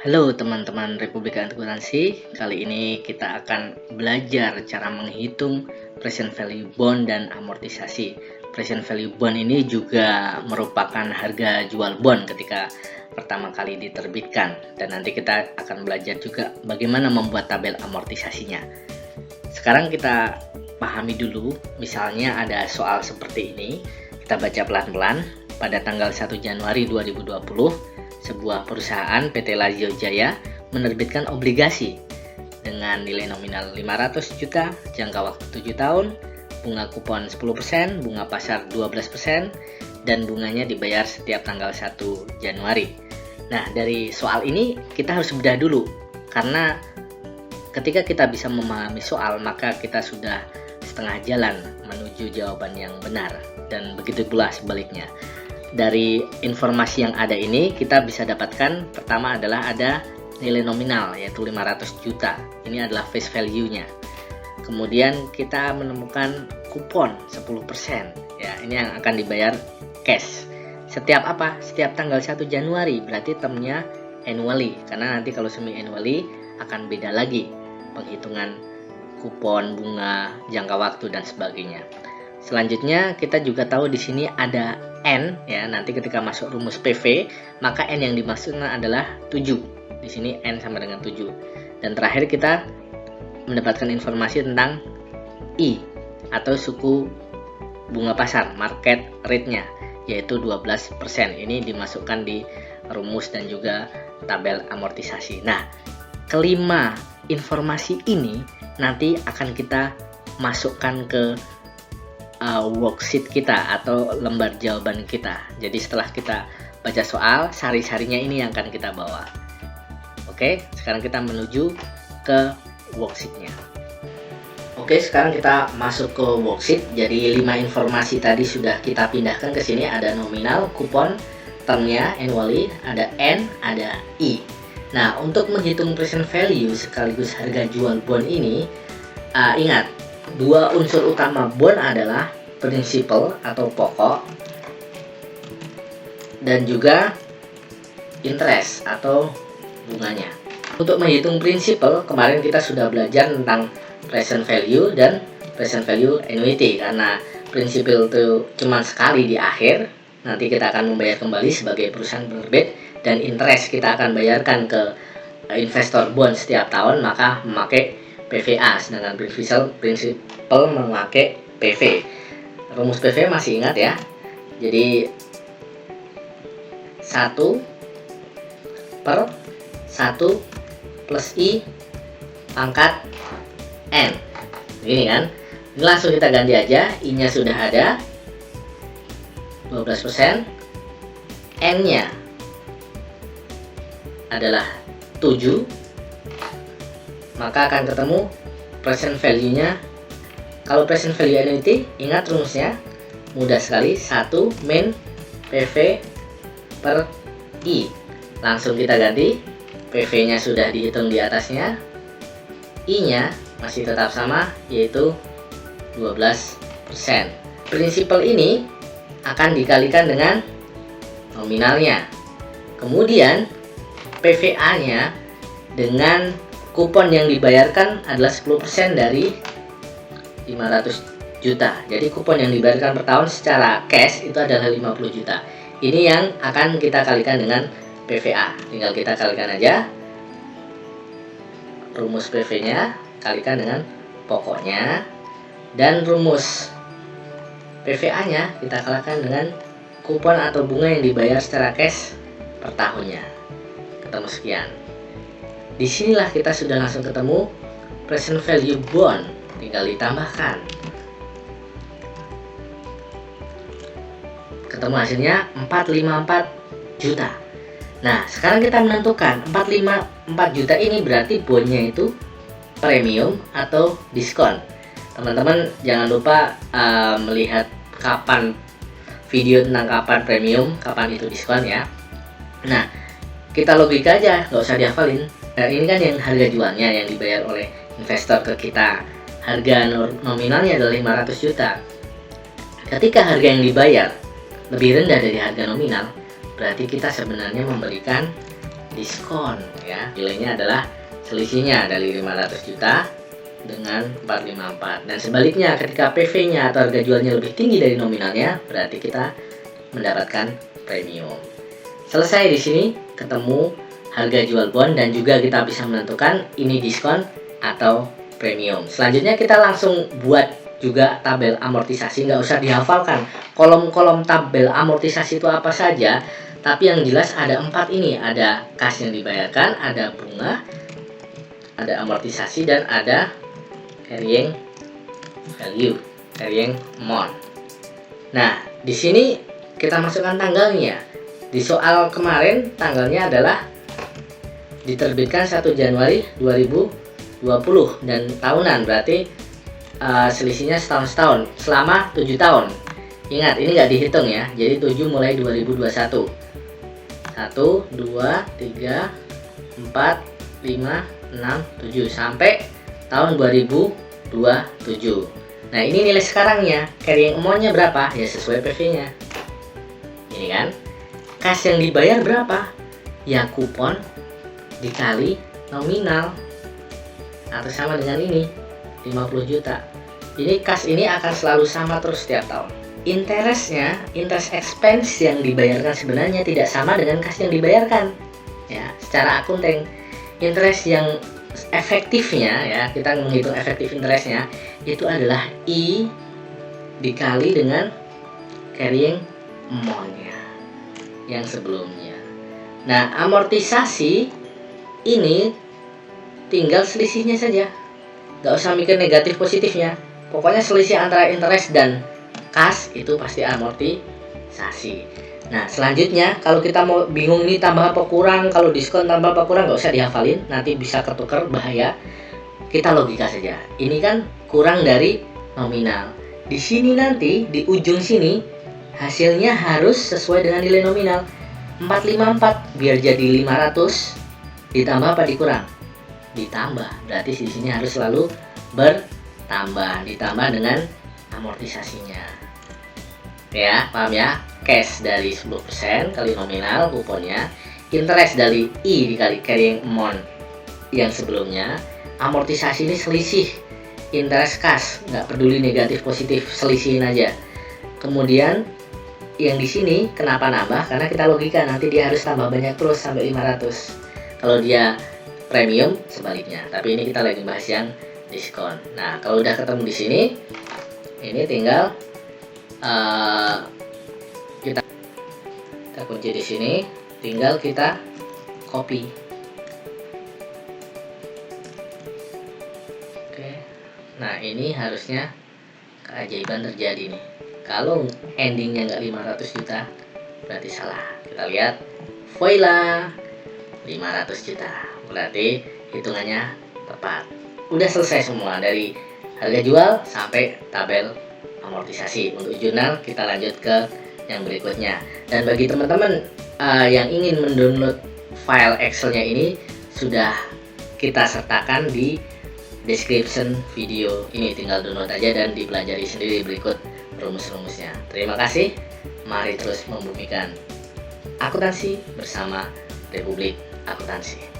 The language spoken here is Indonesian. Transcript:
Halo teman-teman Republik Akuntansi, kali ini kita akan belajar cara menghitung present value bond dan amortisasi. Present value bond ini juga merupakan harga jual bond ketika pertama kali diterbitkan, dan nanti kita akan belajar juga bagaimana membuat tabel amortisasinya. Sekarang kita pahami dulu, misalnya ada soal seperti ini, kita baca pelan-pelan. Pada tanggal 1 Januari 2020, sebuah perusahaan PT Lazio Jaya menerbitkan obligasi dengan nilai nominal 500 juta, jangka waktu 7 tahun, bunga kupon 10%, bunga pasar 12%, dan bunganya dibayar setiap tanggal 1 Januari. Nah, dari soal ini kita harus bedah dulu, karena ketika kita bisa memahami soal, maka kita sudah setengah jalan menuju jawaban yang benar, dan begitu pula sebaliknya. Dari informasi yang ada ini kita bisa dapatkan, pertama adalah ada nilai nominal yaitu 500 juta. Ini adalah face value-nya. Kemudian kita menemukan kupon 10%. Ya, ini yang akan dibayar cash. Setiap apa? Setiap tanggal 1 Januari, berarti termnya annually, karena nanti kalau semi annually akan beda lagi penghitungan kupon, bunga, jangka waktu dan sebagainya. Selanjutnya kita juga tahu di sini ada N, ya, nanti ketika masuk rumus PV maka N yang dimaksudkan adalah 7. Di sini N sama dengan 7. Dan terakhir kita mendapatkan informasi tentang I atau suku bunga pasar, market rate-nya, yaitu 12%. Ini dimasukkan di rumus dan juga tabel amortisasi. Nah, kelima informasi ini nanti akan kita masukkan ke worksheet kita atau lembar jawaban kita. Jadi setelah kita baca soal, sari-sarinya ini yang akan kita bawa. Oke, sekarang kita menuju ke worksheetnya. Oke, sekarang kita masuk ke worksheet. Jadi 5 informasi tadi sudah kita pindahkan ke sini. Ada nominal, kupon, termnya, annually, ada N, ada I. Nah, untuk menghitung present value sekaligus harga jual bond ini, ingat, dua unsur utama bond adalah principal atau pokok dan juga interest atau bunganya. Untuk menghitung principal, kemarin kita sudah belajar tentang present value dan present value annuity, karena principal itu cuma sekali di akhir, nanti kita akan membayar kembali sebagai perusahaan penerbit, dan interest kita akan bayarkan ke investor bond setiap tahun, maka memakai PVA, sedangkan principal memakai PV. Rumus PV masih ingat ya? Jadi 1 per 1 plus I pangkat N. Begini kan? Ini langsung kita ganti aja. I-nya sudah ada 12%, N-nya adalah 7, maka akan ketemu present value-nya. Kalau present value annuity, ingat rumusnya mudah sekali, 1 min PV per I. Langsung kita ganti, PV-nya sudah dihitung di atasnya, I-nya masih tetap sama, yaitu 12%. Principal ini akan dikalikan dengan nominalnya. Kemudian PVA-nya dengan kupon yang dibayarkan adalah 10% dari 500 juta. Jadi kupon yang dibayarkan per tahun secara cash itu adalah 50 juta. Ini yang akan kita kalikan dengan PVA. Tinggal kita kalikan aja rumus PV-nya, kalikan dengan pokoknya, dan rumus PVA-nya kita kalikan dengan kupon atau bunga yang dibayar secara cash per tahunnya. Ketemu sekian. Disinilah kita sudah langsung ketemu present value bond, tinggal ditambahkan. Ketemu hasilnya 454 juta. Nah, sekarang kita menentukan 454 juta ini berarti bondnya itu premium atau diskon. Teman-teman jangan lupa melihat kapan video tentang kapan premium, kapan itu diskon ya. Nah, kita logika aja, nggak usah dihafalin. Dan ini kan yang harga jualnya yang dibayar oleh investor ke kita. Harga nominalnya adalah 500 juta. Ketika harga yang dibayar lebih rendah dari harga nominal, berarti kita sebenarnya memberikan diskon ya. Nilainya adalah selisihnya dari 500 juta dengan 454. Dan sebaliknya, ketika PV-nya atau harga jualnya lebih tinggi dari nominalnya, berarti kita mendapatkan premium. Selesai di sini, ketemu harga jual bond dan juga kita bisa menentukan ini diskon atau premium. Selanjutnya kita langsung buat juga tabel amortisasi, nggak usah dihafalkan kolom-kolom tabel amortisasi itu apa saja, tapi yang jelas ada 4 ini, ada kas yang dibayarkan, ada bunga, ada amortisasi, dan ada carrying value, carrying amount. Nah, di sini kita masukkan tanggalnya. Di soal kemarin tanggalnya adalah diterbitkan 1 Januari 2020 dan tahunan, berarti selisihnya setahun selama 7 tahun. Ingat, ini nggak dihitung ya, jadi 7 mulai 2021. 1, 2, 3, 4, 5, 6, 7 sampai tahun 2027. Nah, ini nilai sekarangnya, carrying amount-nya berapa? Ya sesuai PV-nya. Ini kan. Kas yang dibayar berapa? Ya kupon dikali nominal. Atau sama dengan ini, 50 juta. Ini kas ini akan selalu sama terus setiap tahun. Interestnya, interest expense yang dibayarkan sebenarnya tidak sama dengan kas yang dibayarkan. Ya, secara akunting, interest yang efektifnya ya, kita menghitung efektif interestnya itu adalah I dikali dengan carrying amount-nya yang sebelumnya. Nah, amortisasi ini tinggal selisihnya saja, nggak usah mikir negatif positifnya. Pokoknya selisih antara interest dan kas itu pasti amortisasi. Nah, selanjutnya kalau kita mau bingung nih tambah apa kurang, kalau diskon tambah apa kurang, nggak usah dihafalin, nanti bisa ketuker, bahaya. Kita logika saja. Ini kan kurang dari nominal. Di sini nanti di ujung sini hasilnya harus sesuai dengan nilai nominal. 454 biar jadi 500 ditambah apa dikurang? Ditambah. Berarti di sini harus selalu bertambah, ditambah dengan amortisasinya. Ya, paham ya? Cash dari 10% kali nominal kuponnya, interest dari I dikali carrying amount yang sebelumnya, amortisasi ini selisih interest kas, nggak peduli negatif positif, selisihin aja. Kemudian yang di sini kenapa nambah? Karena kita logika nanti dia harus tambah banyak terus sampai 500. Kalau dia premium sebaliknya. Tapi ini kita lagi bahas yang diskon. Nah, kalau udah ketemu di sini, ini tinggal kita kunci di sini, tinggal kita copy. Oke. Nah, ini harusnya keajaiban terjadi nih. Kalau endingnya nggak 500 juta, berarti salah. Kita lihat, voila, 500 juta. Berarti hitungannya tepat. Udah selesai semua dari harga jual sampai tabel amortisasi. Untuk jurnal kita lanjut ke yang berikutnya. Dan bagi teman-teman yang ingin mendownload file Excel-nya ini, sudah kita sertakan di description video ini. Tinggal download aja dan dipelajari sendiri berikut rumus-rumusnya. Terima kasih. Mari terus membumikan akuntansi bersama Republik Akuntansi.